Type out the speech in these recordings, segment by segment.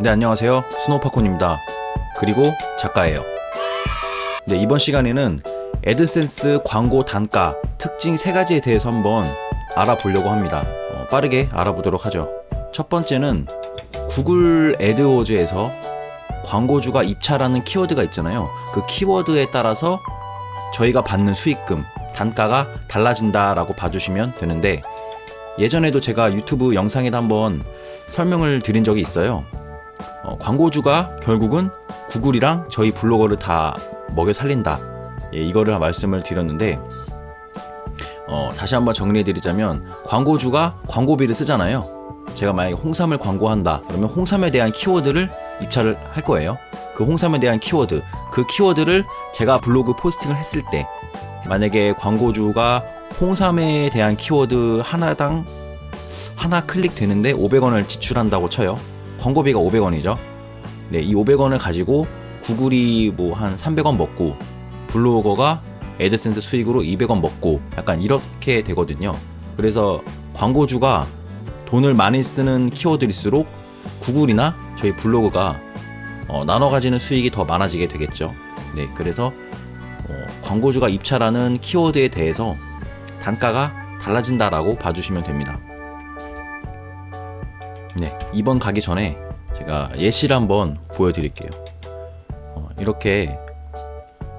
네, 안녕하세요. 스노우팝콘입니다. 그리고 작가예요. 네, 이번 시간에는 애드센스 광고 단가 특징 3가지에 대해서 한번 알아보려고 합니다. 빠르게 알아보도록 하죠. 첫 번째는 구글 애드워즈에서 광고주가 입찰하는 키워드가 있잖아요. 그 키워드에 따라서 저희가 받는 수익금, 단가가 달라진다라고 봐주시면 되는데, 예전에도 제가 유튜브 영상에도 한번 설명을 드린 적이 있어요. 광고주가 결국은 구글이랑 저희 블로거를 다 먹여 살린다. 이거를 말씀을 드렸는데, 다시 한번 정리해드리자면, 광고주가 광고비를 쓰잖아요. 제가 만약에 홍삼을 광고한다 그러면 홍삼에 대한 키워드를 입찰을 할 거예요. 그 홍삼에 대한 키워드, 그 키워드를 제가 블로그 포스팅을 했을 때, 만약에 광고주가 홍삼에 대한 키워드 하나당 하나 클릭 되는데 500원을 지출한다고 쳐요. 광고비가 500원이죠. 네, 이 500원을 가지고 구글이 뭐 한 300원 먹고 블로거가 애드센스 수익으로 200원 먹고 약간 이렇게 되거든요. 그래서 광고주가 돈을 많이 쓰는 키워드일수록 구글이나 저희 블로그가 나눠 가지는 수익이 더 많아지게 되겠죠. 네, 그래서 광고주가 입찰하는 키워드에 대해서 단가가 달라진다라고 봐주시면 됩니다. 네, 이번 가기 전에 제가 예시를 한번 보여드릴게요. 이렇게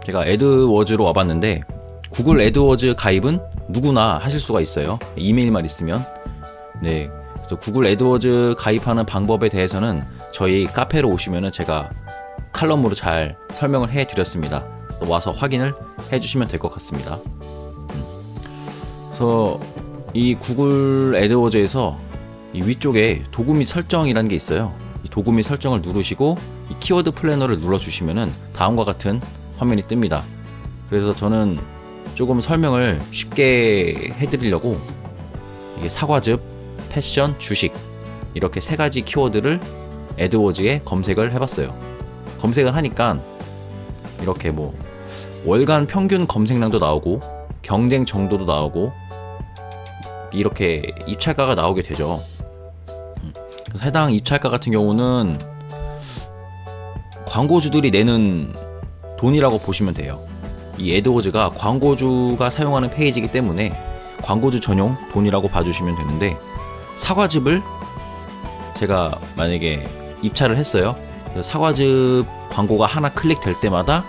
제가 애드워즈로 와봤는데, 구글 애드워즈 가입은 누구나 하실 수가 있어요. 이메일만 있으면. 네, 그래서 구글 애드워즈 가입하는 방법에 대해서는 저희 카페로 오시면은 제가 칼럼으로 잘 설명을 해드렸습니다. 와서 확인을 해주시면 될 것 같습니다. 그래서 이 구글 애드워즈에서 이 위쪽에 도구미 설정이라는 게 있어요. 이 도구미 설정을 누르시고 이 키워드 플래너를 눌러주시면은 다음과 같은 화면이 뜹니다. 그래서 저는 조금 설명을 쉽게 해드리려고 이게 사과즙, 패션, 주식 이렇게 3가지 키워드를 애드워즈에 검색을 해봤어요. 검색을 하니까 이렇게 뭐 월간 평균 검색량도 나오고 경쟁 정도도 나오고 이렇게 입찰가가 나오게 되죠. 그래서 해당 입찰가 같은 경우는 광고주들이 내는 돈이라고 보시면 돼요. 이 애드워즈가 광고주가 사용하는 페이지이기 때문에 광고주 전용 돈이라고 봐주시면 되는데, 사과즙을 제가 만약에 입찰을 했어요. 그래서 사과즙 광고가 하나 클릭될 때마다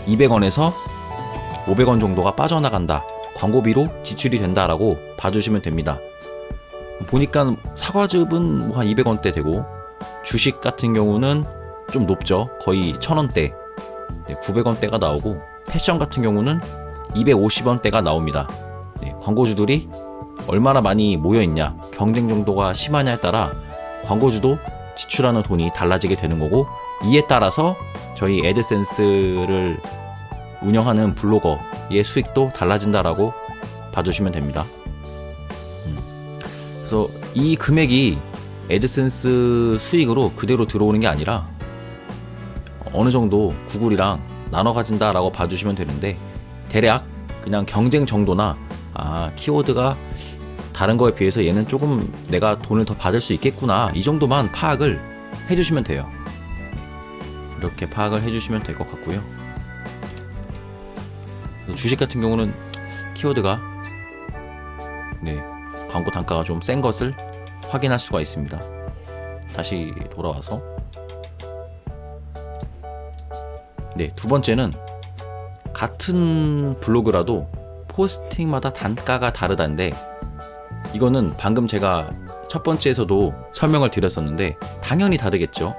200원에서 500원 정도가 빠져나간다, 광고비로 지출이 된다라고 봐주시면 됩니다. 보니까 사과즙은 뭐 한 200원대 되고, 주식 같은 경우는 좀 높죠. 거의 1000원대, 900원대가 나오고, 패션 같은 경우는 250원대가 나옵니다. 네, 광고주들이 얼마나 많이 모여있냐, 경쟁 정도가 심하냐에 따라 광고주도 지출하는 돈이 달라지게 되는 거고, 이에 따라서 저희 애드센스를 운영하는 블로거의 수익도 달라진다라고 봐주시면 됩니다. 그래서 이 금액이 애드센스 수익으로 그대로 들어오는 게 아니라 어느 정도 구글이랑 나눠 가진다라고 봐주시면 되는데, 대략 그냥 경쟁 정도나 키워드가 다른 거에 비해서 얘는 조금 내가 돈을 더 받을 수 있겠구나, 이 정도만 파악을 해주시면 돼요. 이렇게 파악을 해주시면 될 것 같고요. 주식 같은 경우는 키워드가 광고 단가가 좀 센 것을 확인할 수가 있습니다. 다시 돌아와서 두 번째는 같은 블로그라도 포스팅마다 단가가 다르다는데, 이거는 방금 제가 첫 번째에서도 설명을 드렸었는데 당연히 다르겠죠.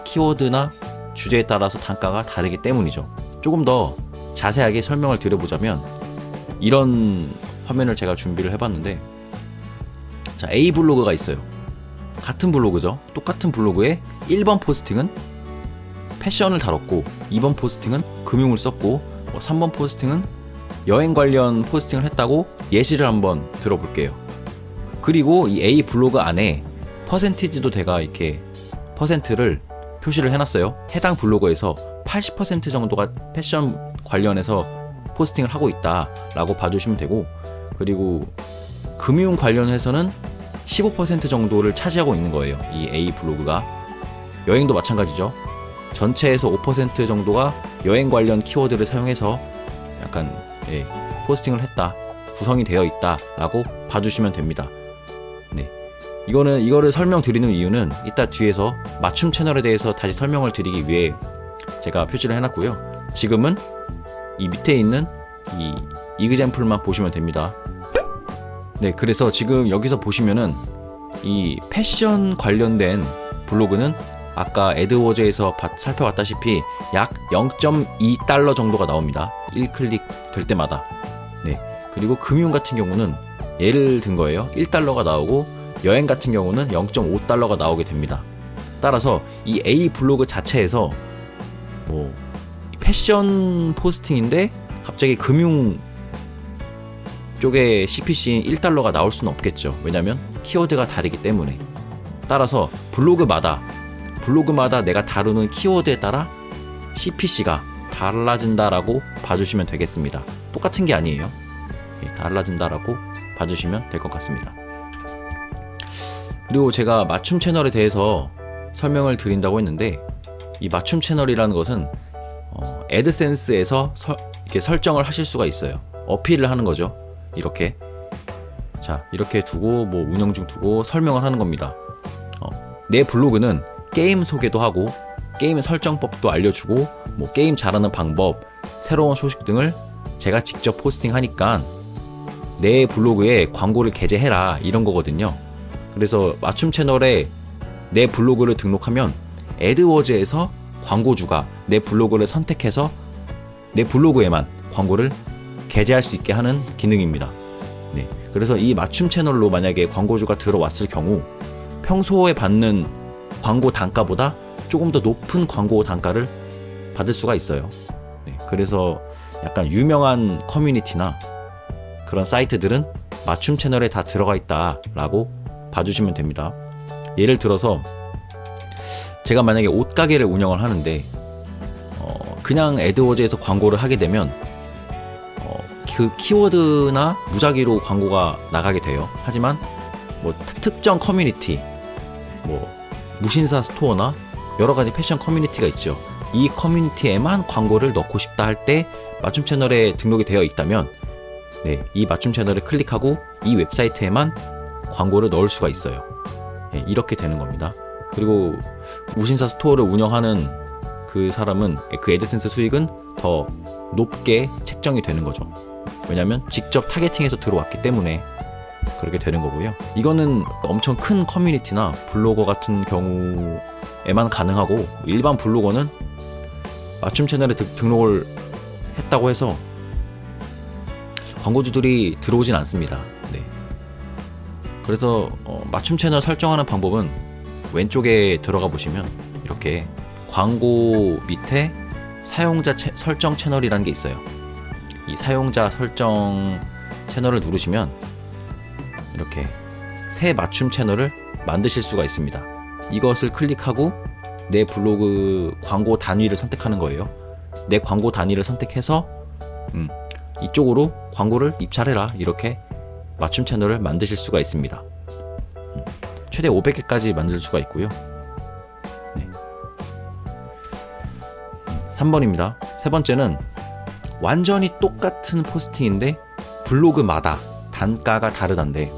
키워드나 주제에 따라서 단가가 다르기 때문이죠. 조금 더 자세하게 설명을 드려보자면, 이런 화면을 제가 준비를 해봤는데, 자, A 블로그가 있어요. 같은 블로그죠. 똑같은 블로그에 1번 포스팅은 패션을 다뤘고, 2번 포스팅은 금융을 썼고, 3번 포스팅은 여행 관련 포스팅을 했다고 예시를 한번 들어볼게요. 그리고 이 A 블로그 안에 퍼센티지도 제가 이렇게 퍼센트를 표시를 해놨어요. 해당 블로그에서 80% 정도가 패션 관련해서 포스팅을 하고 있다라고 봐주시면 되고, 그리고 금융 관련해서는 15% 정도를 차지하고 있는 거예요. 이 A 블로그가. 여행도 마찬가지죠. 전체에서 5% 정도가 여행 관련 키워드를 사용해서 약간 포스팅을 했다, 구성이 되어 있다 라고 봐주시면 됩니다. 네, 이거를 설명드리는 이유는 이따 뒤에서 맞춤 채널에 대해서 다시 설명을 드리기 위해 제가 표시를 해놨고요. 지금은 이 밑에 있는 이 이그젬플만 보시면 됩니다. 네, 그래서 지금 여기서 보시면은 이 패션 관련된 블로그는 아까 애드워즈에서 살펴봤다시피 약 0.2달러 정도가 나옵니다. 1클릭 될 때마다. 네, 그리고 금융 같은 경우는 예를 든 거예요. 1달러가 나오고 여행 같은 경우는 0.5달러가 나오게 됩니다. 따라서 이 A 블로그 자체에서 뭐 패션 포스팅인데 갑자기 금융 쪽에 CPC인 1달러가 나올 수는 없겠죠. 왜냐면 키워드가 다르기 때문에. 따라서 블로그마다 내가 다루는 키워드에 따라 CPC가 달라진다라고 봐주시면 되겠습니다. 똑같은 게 아니에요. 달라진다라고 봐주시면 될 것 같습니다. 그리고 제가 맞춤 채널에 대해서 설명을 드린다고 했는데, 이 맞춤 채널이라는 것은 애드센스에서 이렇게 설정을 하실 수가 있어요. 어필을 하는 거죠. 이렇게 두고 뭐 운영 중 두고 설명을 하는 겁니다. 내 블로그는 게임 소개도 하고 게임 설정법도 알려주고 뭐 게임 잘하는 방법, 새로운 소식 등을 제가 직접 포스팅하니까 내 블로그에 광고를 게재해라, 이런 거거든요. 그래서 맞춤 채널에 내 블로그를 등록하면 애드워즈에서 광고주가 내 블로그를 선택해서 내 블로그에만 광고를 게재할 수 있게 하는 기능입니다. 네, 그래서 이 맞춤 채널로 만약에 광고주가 들어왔을 경우 평소에 받는 광고 단가보다 조금 더 높은 광고 단가를 받을 수가 있어요. 네, 그래서 약간 유명한 커뮤니티나 그런 사이트들은 맞춤 채널에 다 들어가 있다라고 봐주시면 됩니다. 예를 들어서 제가 만약에 옷가게를 운영을 하는데 그냥 애드워즈에서 광고를 하게 되면 그 키워드나 무작위로 광고가 나가게 돼요. 하지만 뭐 특정 커뮤니티, 뭐 무신사 스토어나 여러가지 패션 커뮤니티가 있죠. 이 커뮤니티에만 광고를 넣고 싶다 할 때 맞춤 채널에 등록이 되어 있다면 이 맞춤 채널을 클릭하고 이 웹사이트에만 광고를 넣을 수가 있어요. 이렇게 되는 겁니다. 그리고 무신사 스토어를 운영하는 그 사람은 그 애드센스 수익은 더 높게 책정이 되는 거죠. 왜냐면 직접 타겟팅해서 들어왔기 때문에 그렇게 되는 거고요. 이거는 엄청 큰 커뮤니티나 블로거 같은 경우에만 가능하고, 일반 블로거는 맞춤 채널에 등록을 했다고 해서 광고주들이 들어오진 않습니다. 네. 그래서 맞춤 채널 설정하는 방법은 왼쪽에 들어가 보시면 이렇게 광고 밑에 사용자 설정 채널이라는 게 있어요. 이 사용자 설정 채널을 누르시면 이렇게 새 맞춤 채널을 만드실 수가 있습니다. 이것을 클릭하고 내 블로그 광고 단위를 선택하는 거예요. 내 광고 단위를 선택해서 이쪽으로 광고를 입찰해라, 이렇게 맞춤 채널을 만드실 수가 있습니다. 최대 500개까지 만들 수가 있고요. 3번입니다. 세 번째는 완전히 똑같은 포스팅인데 블로그마다 단가가 다르단데,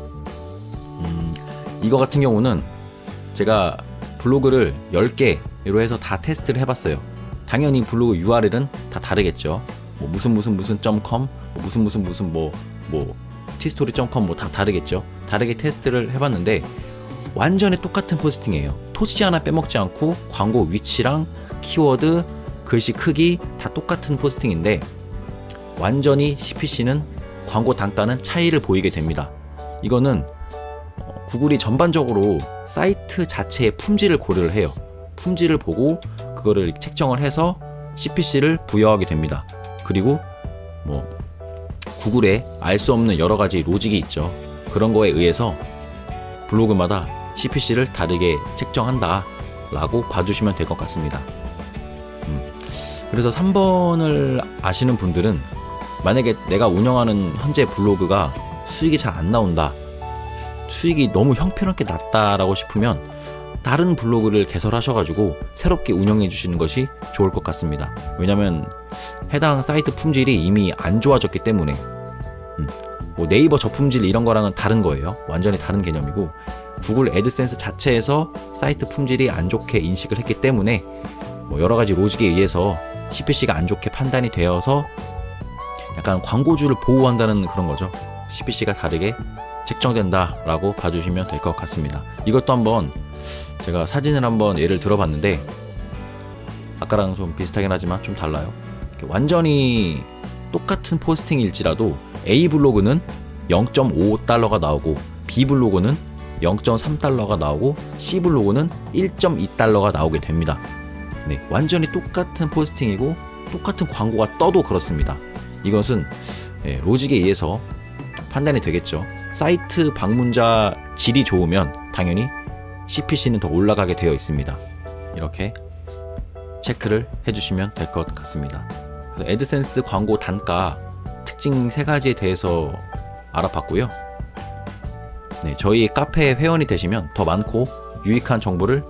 이거 같은 경우는 제가 블로그를 10개로 해서 다 테스트를 해봤어요. 당연히 블로그 URL은 다 다르겠죠. 뭐 무슨 .com, 뭐 tstory.com 뭐 다 다르겠죠. 다르게 테스트를 해봤는데 완전히 똑같은 포스팅이에요. 토시 하나 빼먹지 않고 광고 위치랑 키워드, 글씨 크기 다 똑같은 포스팅인데 완전히 CPC는 광고 단가는 차이를 보이게 됩니다. 이거는 구글이 전반적으로 사이트 자체의 품질을 고려를 해요. 품질을 보고 그거를 책정을 해서 CPC를 부여하게 됩니다. 그리고 뭐 구글에 알 수 없는 여러 가지 로직이 있죠. 그런 거에 의해서 블로그마다 CPC를 다르게 책정한다 라고 봐주시면 될 것 같습니다. 그래서 3번을 아시는 분들은 만약에 내가 운영하는 현재 블로그가 수익이 잘 안 나온다, 수익이 너무 형편없게 낮다라고 싶으면 다른 블로그를 개설하셔가지고 새롭게 운영해 주시는 것이 좋을 것 같습니다. 왜냐면 해당 사이트 품질이 이미 안 좋아졌기 때문에 뭐 네이버 저품질 이런 거랑은 다른 거예요. 완전히 다른 개념이고 구글 애드센스 자체에서 사이트 품질이 안 좋게 인식을 했기 때문에 뭐 여러 가지 로직에 의해서 CPC가 안 좋게 판단이 되어서 약간 광고주를 보호한다는 그런 거죠. CPC가 다르게 책정된다라고 봐주시면 될 것 같습니다. 이것도 한번 제가 사진을 한번 예를 들어봤는데 아까랑 좀 비슷하긴 하지만 좀 달라요. 완전히 똑같은 포스팅일지라도 A 블로그는 0.5달러가 나오고 B 블로그는 0.3달러가 나오고 C 블로그는 1.2달러가 나오게 됩니다. 네, 완전히 똑같은 포스팅이고 똑같은 광고가 떠도 그렇습니다. 이것은 로직에 의해서 판단이 되겠죠. 사이트 방문자 질이 좋으면 당연히 CPC는 더 올라가게 되어 있습니다. 이렇게 체크를 해주시면 될 것 같습니다. 그래서 애드센스 광고 단가 특징 3가지에 대해서 알아봤고요. 네, 저희 카페 회원이 되시면 더 많고 유익한 정보를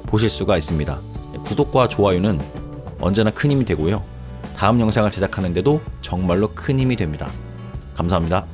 보실 수가 있습니다. 구독과 좋아요는 언제나 큰 힘이 되고요. 다음 영상을 제작하는데도 정말로 큰 힘이 됩니다. 감사합니다.